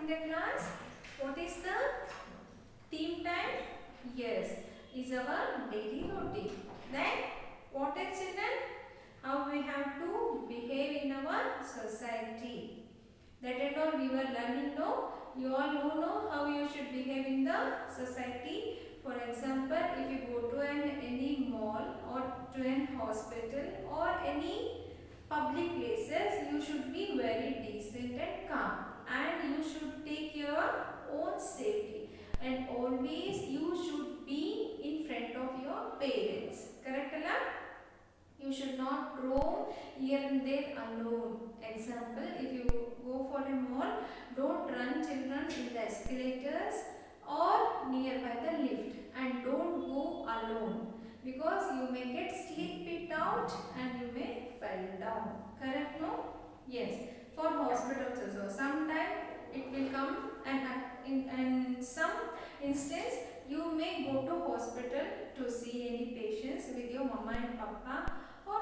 in the class? What is the theme time? Yes, is our daily routine. Then what else children? How we have to behave in our society. That and all we were learning, no? You all know how you should behave in the society. For example, if you go to any mall or to an hospital or any public places, you should be very decent and calm, and you should take your own safety, and always you should be in front of your parents. Correct, Allah? You should not roam here and there alone. Example, if you go for a mall, don't run children in the escalators or nearby the lift, and don't go alone, because you may get slip it out and you may fall down. Correct, no? Yes. For hospitals also, sometimes it will come, and in some instance you may go to hospital to see any patients with your mama and papa or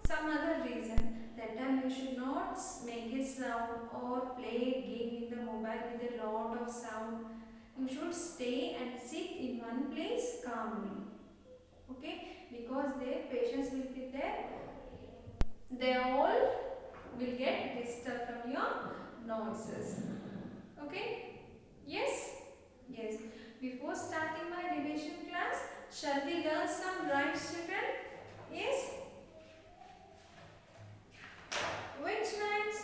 some other reason. That time you should not make a sound or play a game in the mobile with a lot of sound. You should stay and sit in one place calmly. Okay? Because their patients will be there. They all will get disturbed from your noises. Okay? Yes? Yes. Before starting my revision class, shall we learn some rhymes, children? Yes? Which rhymes?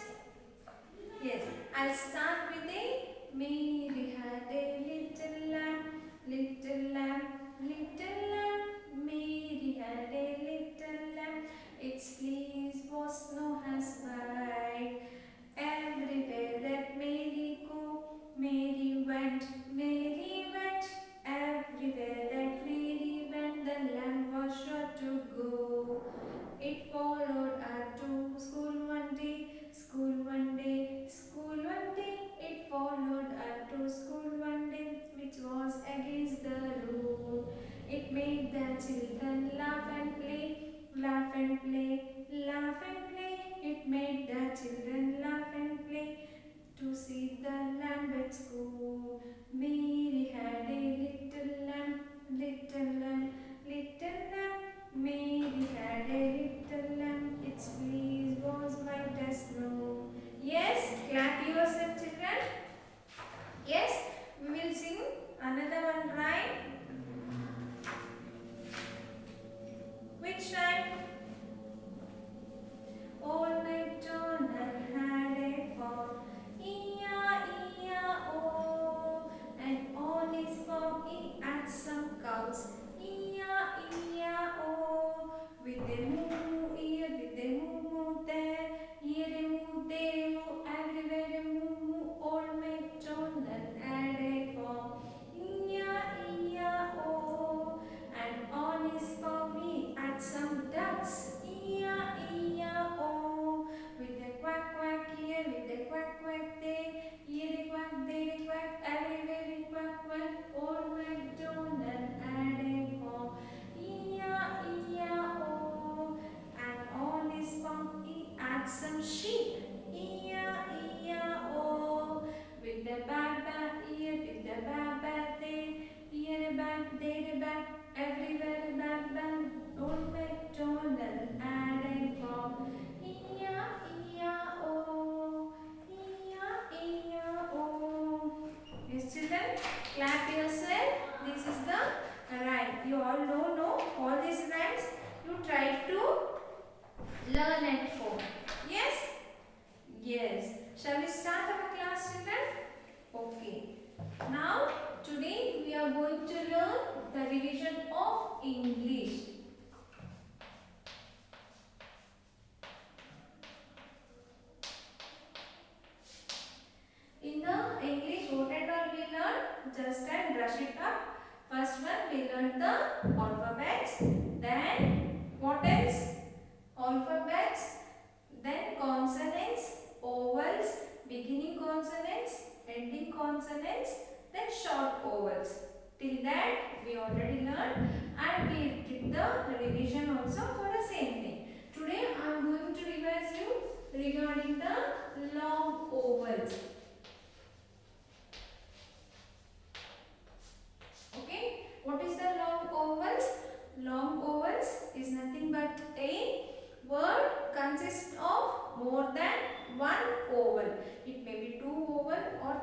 Yes. I'll start with a Mary had a little lamb, little lamb, little lamb. Mary had a little lamb. Its fleece was snow as white. Everywhere that Mary go, Mary went, Mary went. Everywhere that Mary went, the lamb was sure to go. It followed her to school one day, school one day, school one day. It followed her to school one day, which was against the rule. It made the children laugh and play, laugh and play, laugh and play. It made the children laugh and play to see the lamb at school. Mary had a little lamb, little lamb, little lamb. Mary had a little lamb, its fleece was white as snow. Yes, clap yourself, children. Yes, we will sing another one rhyme. Which rhyme? Old MacDonald had a farm, E-I-E-I-O, and on his farm he had some cows, E-I-E-I-O, with a moo here, with a moo there, here a moo, there a moo, everywhere a moo. Old MacDonald had a farm, E-I-E-I-O, and on his farm he had some ducks, E-I-E-I-O, with a quack quack here, with a quack quack there, here a quack, there a quack, everywhere a quack quack. Old MacDonald had a farm, E-I-E-I-O, and on his farm he had some sheep, E-I-E-I-O, with the ba here, with the ba there, here a ba, there a ba, everywhere a ba. Old MacDonald had a farm, E-I-E-I-O, E-I-E-I-O. Yes, children, clap yourself. This is the rhyme. You all know all these rhymes. You try to learn at home. Yes? Yes. Shall we start our class, children? Okay. Now, today we are going to learn the revision of English. In the English, what and all we learn? Just and brush it up. First one, we learned the alphabets. Then, what else? Alphabets. Then consonants, vowels, beginning consonants, ending consonants, then short vowels. Till that, we already learned, and we did the revision also for the same thing. Today, I am going to revise you regarding the long vowels.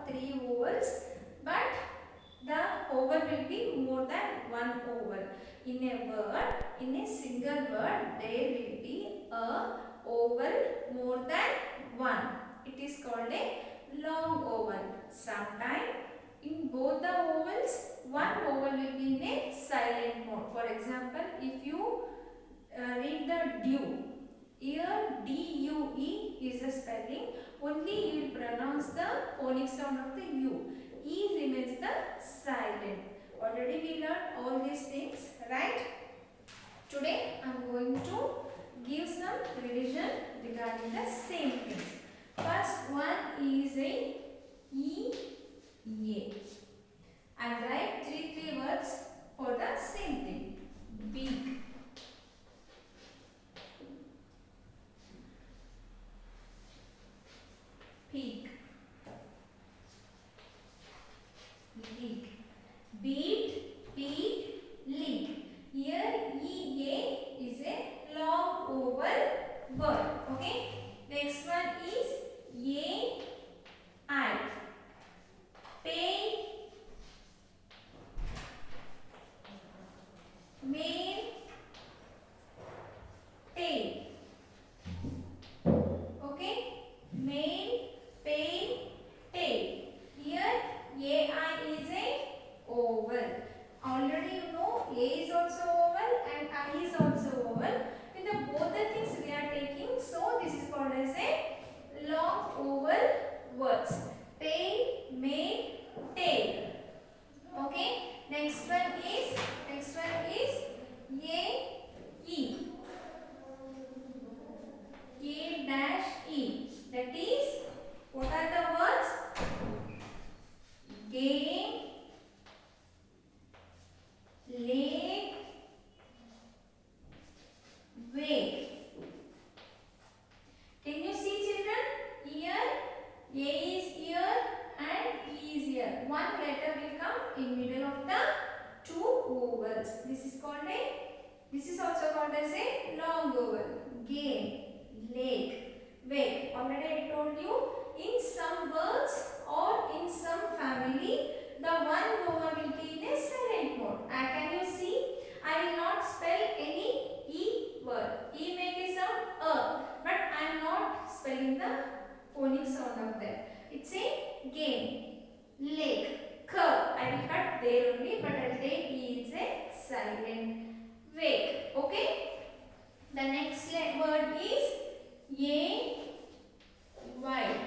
3 vowels, but the vowel will be more than one vowel. In a word, in a single word, there will be a vowel more than one. It is called a long vowel. Sometimes in both the vowels, one vowel will be in a silent mode. For example, if you read the dew, here D-U-E is the spelling. Only you will pronounce the phonic sound of the U. E remains the silent. Already we learned all these things, right? Today I am going to give some revision regarding the same things. First one is a E, A. I will write three words for the same thing. Beak. Peak. Leak. Beat, peak, leak. Here EA is a long vowel word. Okay. Next one is AI. Pain, main, tail. Okay. Main, pain, tail. Here AI is a oval. Already you know A is also oval and I is also oval. In the both the things we are taking, so this is called as a long oval words. Pain, main, tail. Okay. Next one is E. A dash E. That is, what are the words? Game, lake, wake. Can you see children? Here, A is here and E is here. One letter will come in middle of the two vowels. This is also called as a long vowel. Game, lake, wake. Already I told you, in some words or in some family, the one vowel will be in a silent mode. Can you see? I will not spell any E word. E make a sound but I am not spelling the phonic sound of that. It's a game, lake, curve. I will cut there only, but I will take E is a silent. Wake. Okay. The next word is white.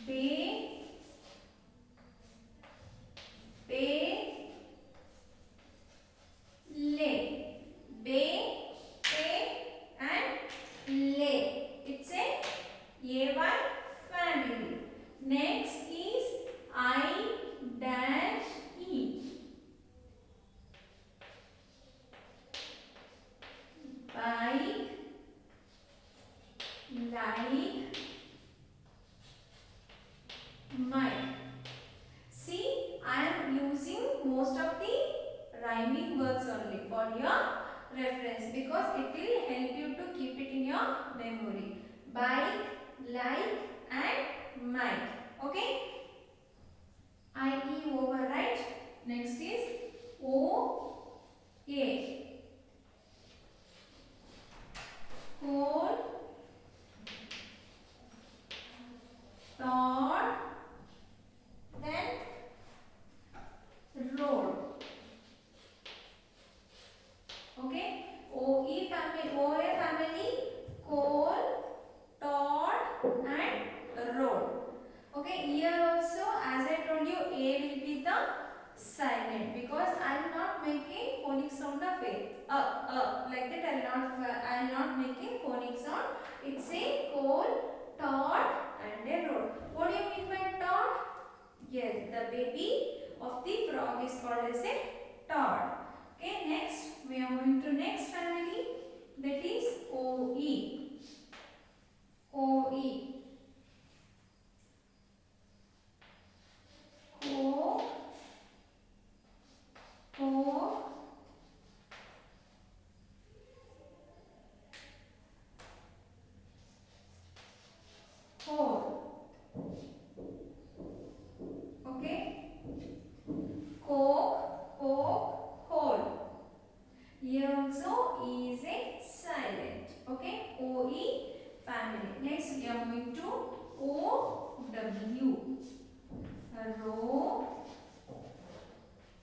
Bay, lay. Bay, and lay. It's a AY family. Next is I dash E. Bike, like, mic. See, I am using most of the rhyming words only for your reference because it will help you to keep it in your memory. Bike, like, and mic. Okay? I-E over, right? Next is O-A. Coal, Todd, then road. Okay, OE family, OA family, coal, Todd, and road. Okay, here also, as I told you, A will be the silent because I am not making phonic sound of A. Like that I am not making phonic sound. It's a coal, Todd, and a road. What do you mean by Todd? Yes, the baby of the frog is called as a Todd. Okay, next we are going to next family, that is OE. OE. Four. W. Row,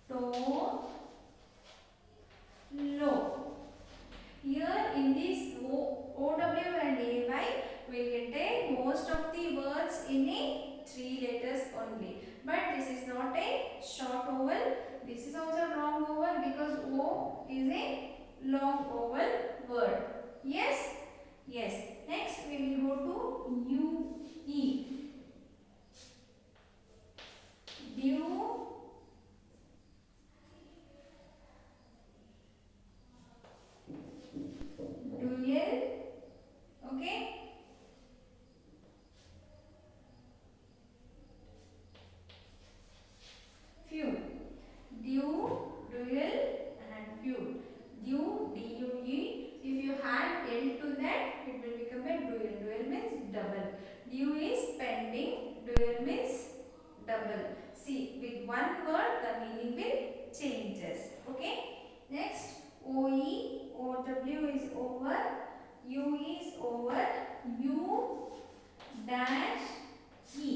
toe, low. Here in this OW and AY, we will take most of the words in a 3 letters only. But this is not a short vowel. This is also long vowel because O is a long vowel word. Yes? Yes. Next we will go to UE. Dew, duel, okay? Feud. Dew, duel and feud. Dew, D-U-E. If you add L to that, it will become a duel. Duel means double. Dew is pending. Duel means double. See, with one word the meaning will changes. Okay. Next, OE, OW is over. U is over. U dash E.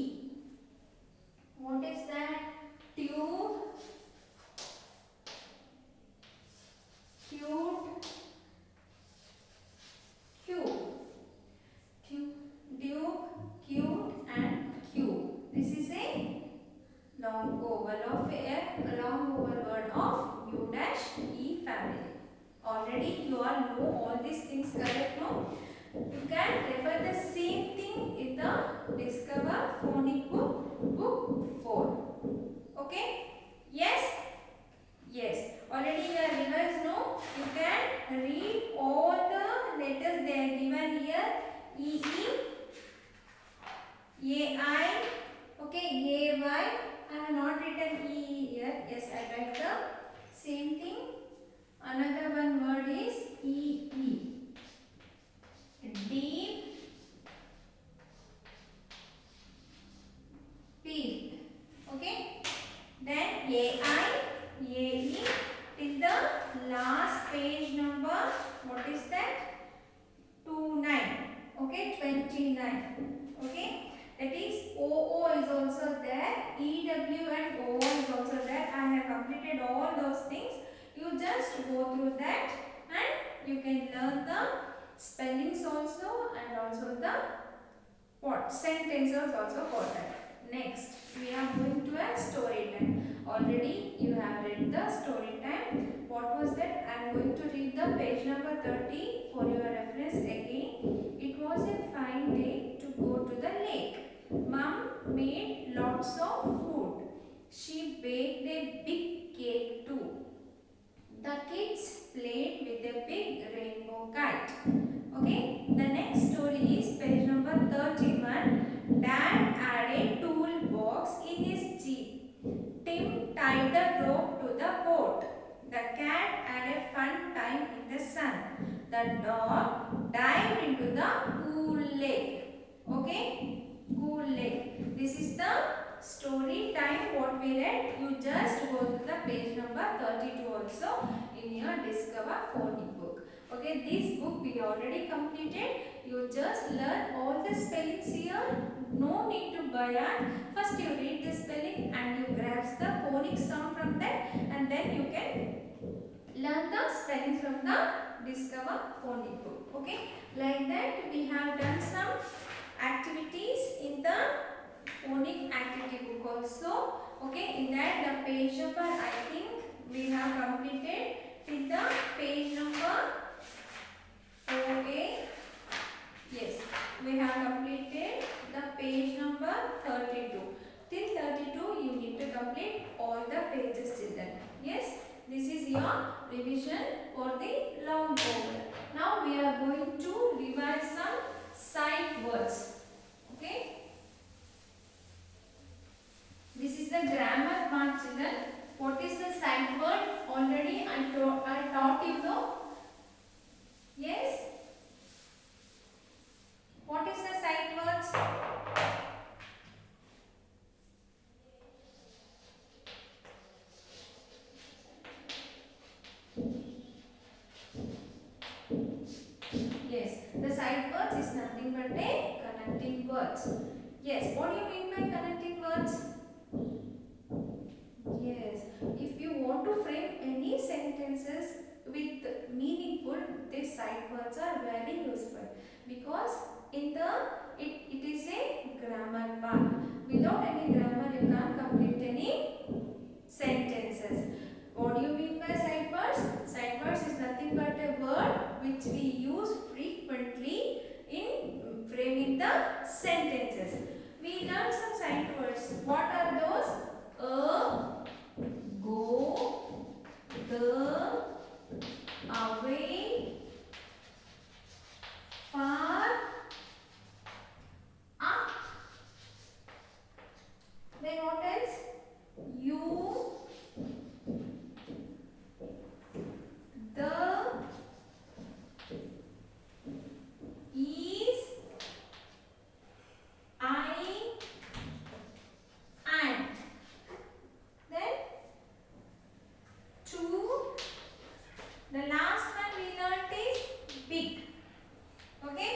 What is that? Tube, cute, cube, duke, cute and cube. This is a long vowel of a long vowel word of U dash E family. Already you all know all these things correct, no? You can refer the same thing in the Discover Phonic Book, Book 4. Okay? Yes? Yes. Already you have revised, no? You can read all the letters they are given here. E, A, I, okay, A, Y. I have not written E here. Yes, I write the same thing. Another one word is E, deep, peel. Okay? Then AI, AE till the last page number. What is that? 29. Okay, 29. Okay? That is OO is also there. EW and OO is also there. I have completed all those things. You just go through that and you can learn the spellings also and also the what sentences also for that. Next, we are going to a story time. Already you have read the story time. What was that? I am going to read the page number 30 for your reference again. It was a fine day to go to the lake. Mom made lots of food. She baked a big cake too. The kids played with a big rainbow kite. Okay, the next story is page number 31. Dad added toolbox in his jeep. Tim tied the rope to the boat. The cat had a fun time in the sun. The dog dived into the cool lake. Okay, cool lake. This is the story time what we read. You just go to the page number 32 also in your Discover Phonic book. Okay, this book we already completed. You just learn all the spellings here. No need to buy it. First you read the spelling and you grasp the phonic sound from that, and then you can learn the spellings from the Discover Phonic book. Okay, like that we have done some activities in the phonic activity book also. Okay, in that the page number I think we have completed till the page number 4A. Yes, we have completed the page number 32. Till 32 you need to complete all the pages children. Yes, this is your revision for the long vowel. Now we are going to revise some sight words. Okay. This is the grammar part children. What is the sight word? Already I taught you though. Yes. What is the sight words? Yes, the sight words is nothing but a connecting words. Yes, what do you words are very useful because in the it is a grammar part. Without any grammar, you can't complete any sentences. What do you mean by side words? Side words is nothing but a word which we use frequently in framing the sentences. We learned some side words. What are those? Go, the, away, far, up. Then what else? You, the, is, I, and. Then two. The last one we learnt is big. Okay.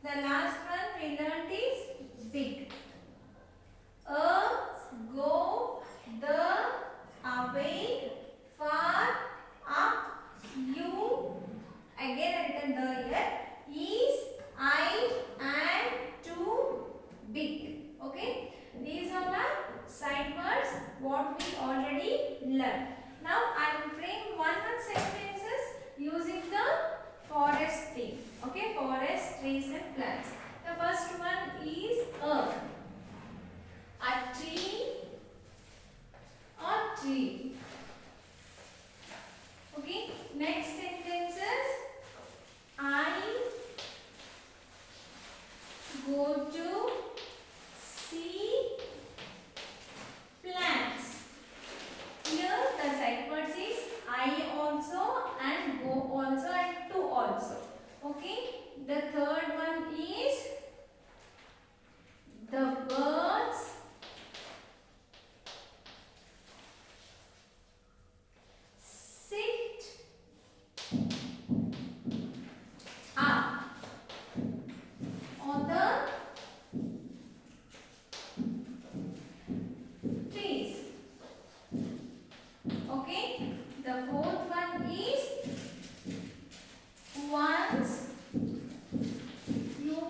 The last one we learnt is big. Go, the, away, far, up, you. Again I written the here. Is, I, and, to, big. Okay. These are the side words what we already learned. Now I will frame one sentences using the forest theme. Okay, forest, trees and plants. The first one is a tree or tree. Okay, next sentences. I go to see plants. Here the side words is I also and go also and to also. Okay. The third one is the birds sit up on the trees. Okay. The fourth one is once you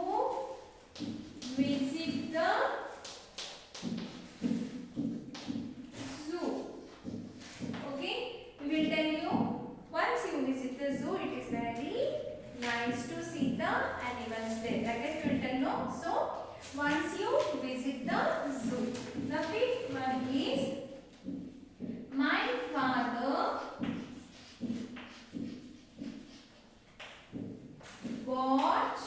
visit the zoo. Okay. We will tell you once you visit the zoo, it is very nice to see the animals there. Like that we will tell no. So once you visit the zoo. The fifth one is my father bought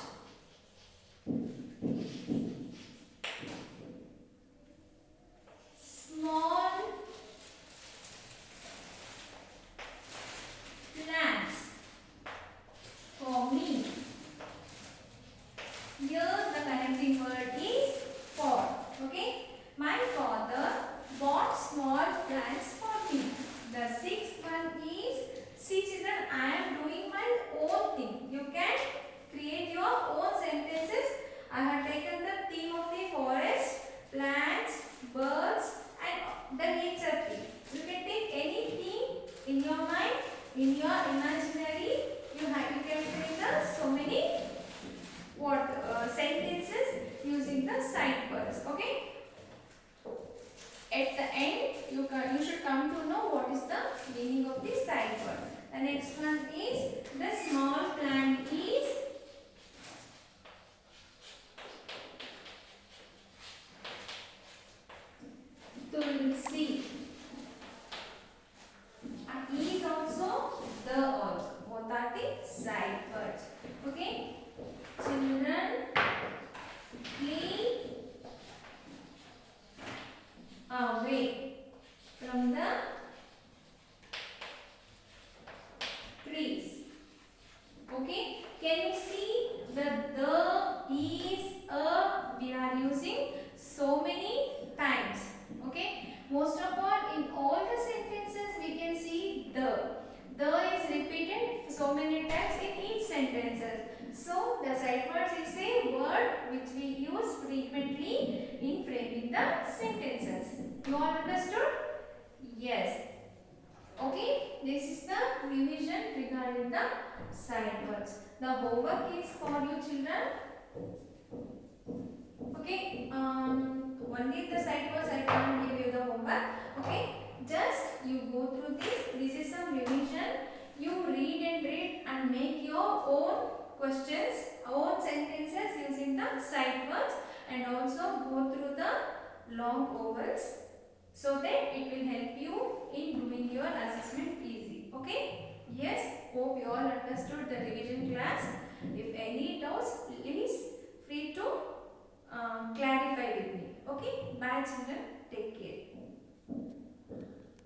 small plants for me. Here the connecting word is for. Okay. My father bought small plants for me. The sixth one is, see children, I am doing my own thing. You can create your own sentences. I have taken the theme of the forest, plants, birds and the nature theme. You can take any theme in your mind, in your imaginary. You can create so many sentences using the side words. Okay. At the end, you should come to know what is the meaning of the side word. The next one is the small plant is tulsi. Is also the also. Both are the side words. Okay. Children, please away from the trees. Okay. Can you see the is a we are using so many times. Okay. Most of all in all the sentences we can see the is repeated so many times in each sentences. So the side words is a word which we use frequently in framing the sentences. You all understood? Yes. Okay. This is the revision regarding the side words. the homework is for you children. Okay, only the sight words I can't give you the homework. Okay, just you go through this. This is some revision. You read and make your own questions, own sentences using the sight words, and also go through the long vowels so that it will help you in doing your assessment easy. Okay? Yes, hope you all understood the revision class.